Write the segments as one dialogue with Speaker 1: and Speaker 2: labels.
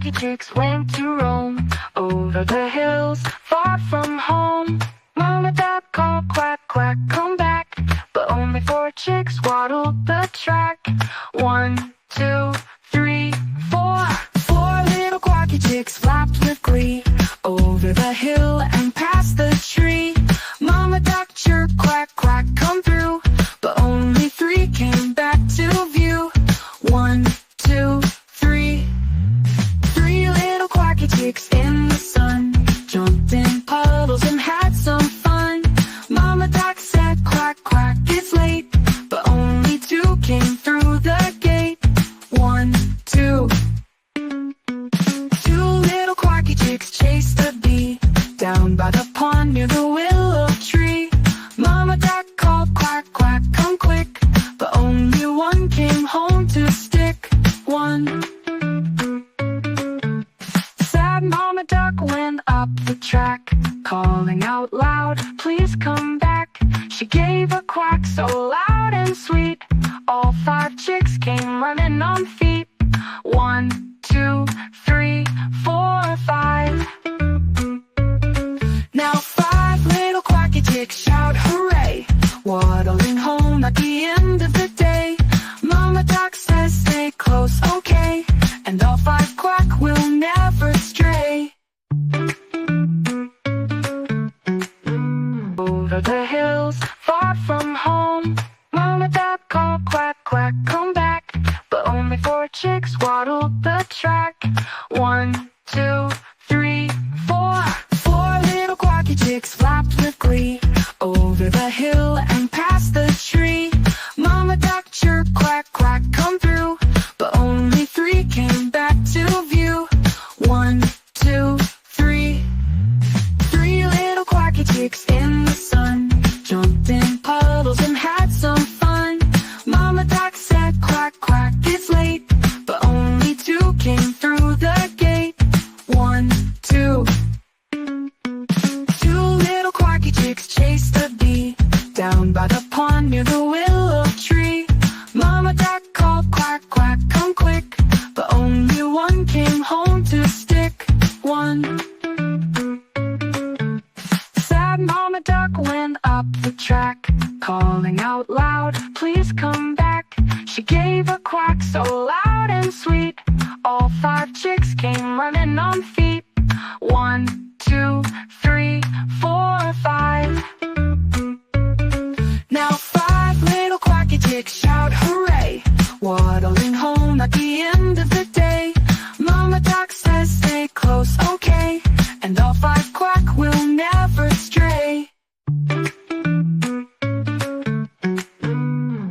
Speaker 1: quacky chicks went to roam over the hills far from home. Mama duck called quack, quack, come back, but only 4 chicks waddled the track. 1, 2, 3, 4. 4 little quacky chicks flapped with glee over the hill and past the tree. Mama duck chirped, quack, quack, come through, but only 3 came back to view. 1, 2, 3. 3 little quacky chicks in the sun jumped in puddles and had some fun. Mama duck said, quack, quack, it's late, but only 2 came through the gate. 1, 2. 2 little quacky chicks chased a bee down by the pond near the willow tree. Mama duck called, quack, quack, come quick, but only 1 came home to stick. 1. Sad Mama duck went up the track, calling out loud, please come back. She gave a quack so loud and sweet, all 5 chicks came running on feet. 1, 2, 3, 4, 5. Now 5 little quacky chicks shout hooray, waddling home at the end of the day. Mama duck says stay close, okay, and all 5 quack will never stray. Over the hills, far from home, Mama duck called, quack, quack, come back, but only 4 chicks waddled the track. 1, 2, 3, 4. 4 little quacky chicks flapped with glee over the hill and past the tree. Mama duck chirped, quack, quack, come through, but only 3 came back to view. 1, 2, 3. 3 little quacky chicks in the sun jumped in puddles and had some fun. Mama duck said, quack, quack, it's late, but only 2 came through the gate. 1, 2. 2 little quacky chicks chased a bee down by the pond near the willow tree. Mama duck called, quack, quack, come quick, but only 1 came home to stick. 1. Sad Mama duck went up the track, calling out loud, please come back. She gave a quack so loud and sweet, all 5 chicks came running on feet. 1, 2, 3, 4, 5. Now 5 little quacky chicks shout hooray, waddling home at the end of the day. Mama duck says stay close, okay, and all 5 quack will never stray.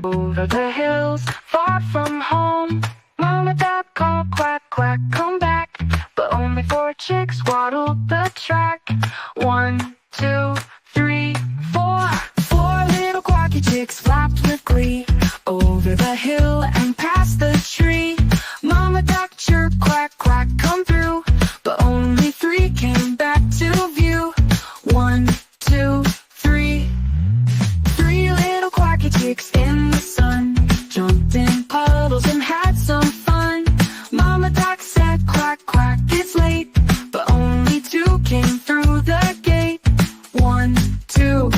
Speaker 1: Over the hills, far from home, Mama duck called, quack, quack, come back, but only 4 chicks waddled the track. 1, 2, 3, 4. 4 little quacky chicks flapped with glee over the hill and past the tree. Mama duck chirped, quack, quack, come through, but only 3 came back to view. 1, 2, 3. 3 little quacky chicks in the sun jumped in puddles and had some fun. Mama duck said, quack, quack, it's late, but only 2 came through the gate. 1, 2.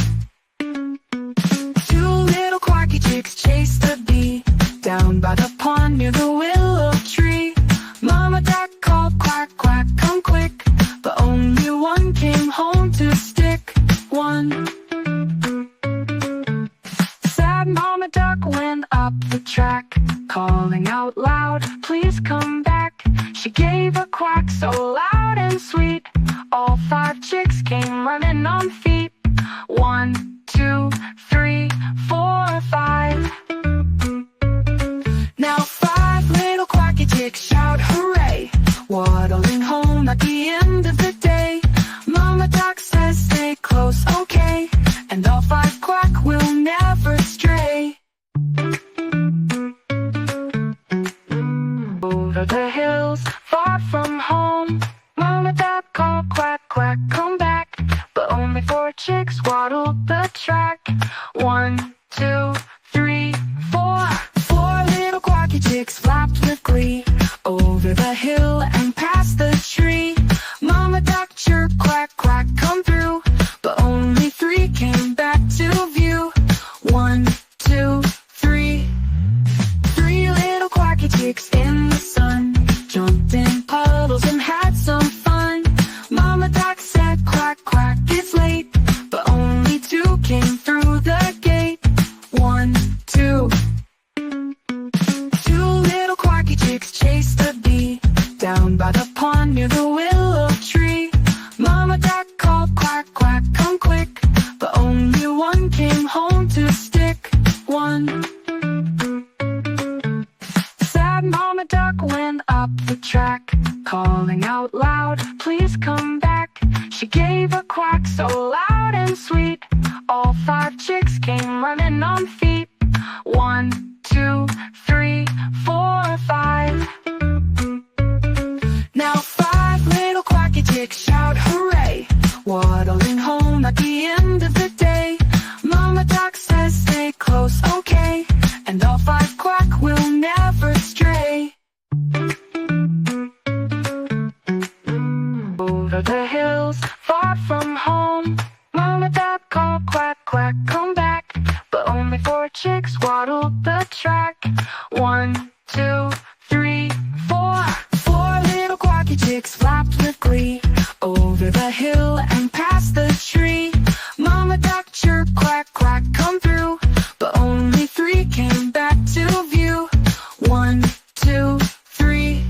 Speaker 1: 2 little quacky chicks chased a bee down by the pond near the willow tree. Mama duck called, quack, quack, come quick, but only 1 came home to stick. 1. Sad Mama duck went up the track, calling out loud, please come back. She gave a quack so loud and sweet, all 5 chicks came running on feet. 1, 2, 3, 4, 5. Now 5 little quacky chicks shout hooray, waddling home at the end of the day. Mama duck says stay close, okay, and all 5 quack will never stray. Over the hills, far from home, Mama duck called, quack, quack, come back, but only 4 chicks waddled the track. 1, 2, 3, 4. 4 little quacky chicks flapped with glee over the hill and past quack, come quick. But only one came home to stick. One. Sad Mama Duck went up the track, calling out loud, please come back. She gave a quack so loud and sweet, all 5 chicks came running on feet. 1, 2, 3, 4, 5. Now 5 little quacky chicks shout hooray, waddling home at the end of the day. Mama Duck says stay close, okay, and all 5 quack will never stray. Over the hills, far from home, Mama Duck called quack, quack, come back. But only 4 chicks waddled the track. 1, 2, 3, 4. 4 little quacky chicks flapped with glee over the hill and past the tree. Mama Duck chirped, quack, quack, come through. But only 3 came back to view. 1, 2, 3.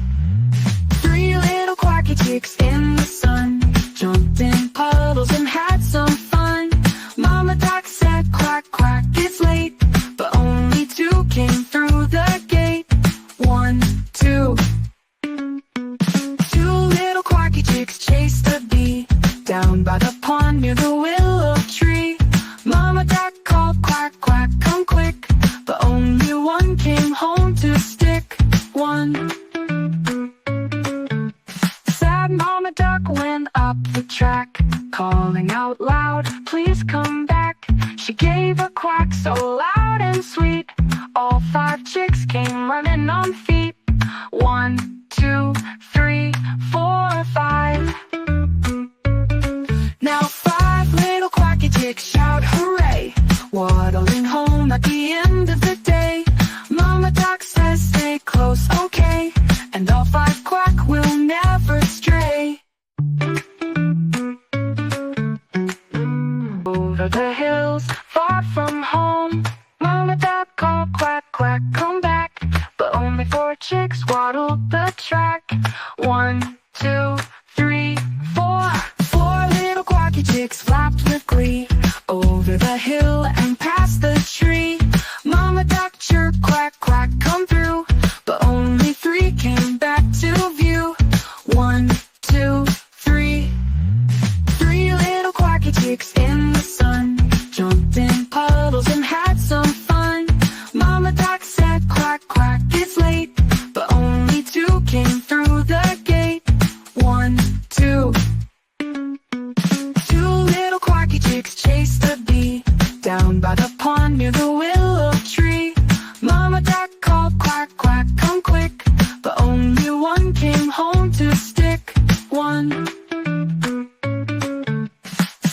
Speaker 1: 3 little quacky chicks in the sun jumped in puddles and had some fun. Mama Duck said, quack, quack, it's late. But only 2 came through the gate. 1, 2. 2 little quacky chicks chased a bee down by the pond near the willow tree. Mama Duck called, quack, quack, come quick. But only 1 came home to stick. 1. Sad Mama Duck went up the track, calling out loud, please come back. She gave a quack so loud and sweet, all 5 chicks came running on feet. 1, 2, 3, 4, 5. Now 5 little quacky chicks shout hooray, waddling home at the end of the day. Mama Duck says stay close, okay, and all 5 quack will never stray. Over the hills, far from home, Mama Duck called, quack, quack, come back. But only 4 chicks waddled the track. 1, 2, 3, 4. 4 little quacky chicks flapped with glee over the hill and past the tree. Mama Duck chirped, quack, quack, come through. But only 3 came back to view. 1, 2, 3. 3 little quacky chicks in the sun jumped in puddles and had some fun. Mama Duck said, quack, quack, it's late. But only 2 came through the gate. 1, 2. 2 little quacky chicks chased a bee down by the pond near the willow tree. Mama Duck called, quack, quack, come quick. But only 1 came home to stick. 1.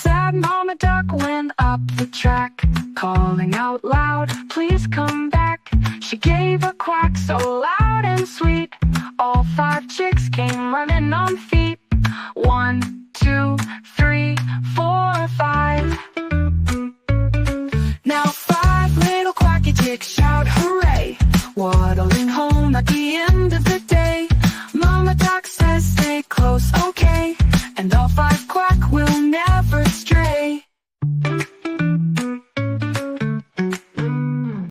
Speaker 1: Sad Mama Duck went up the track, calling out loud, please come back. She gave a quack so loud and sweet, all 5 chicks came running on feet. 1, 2, 3, 4, 5. Now 5 little quacky chicks shout hooray, waddling home at the end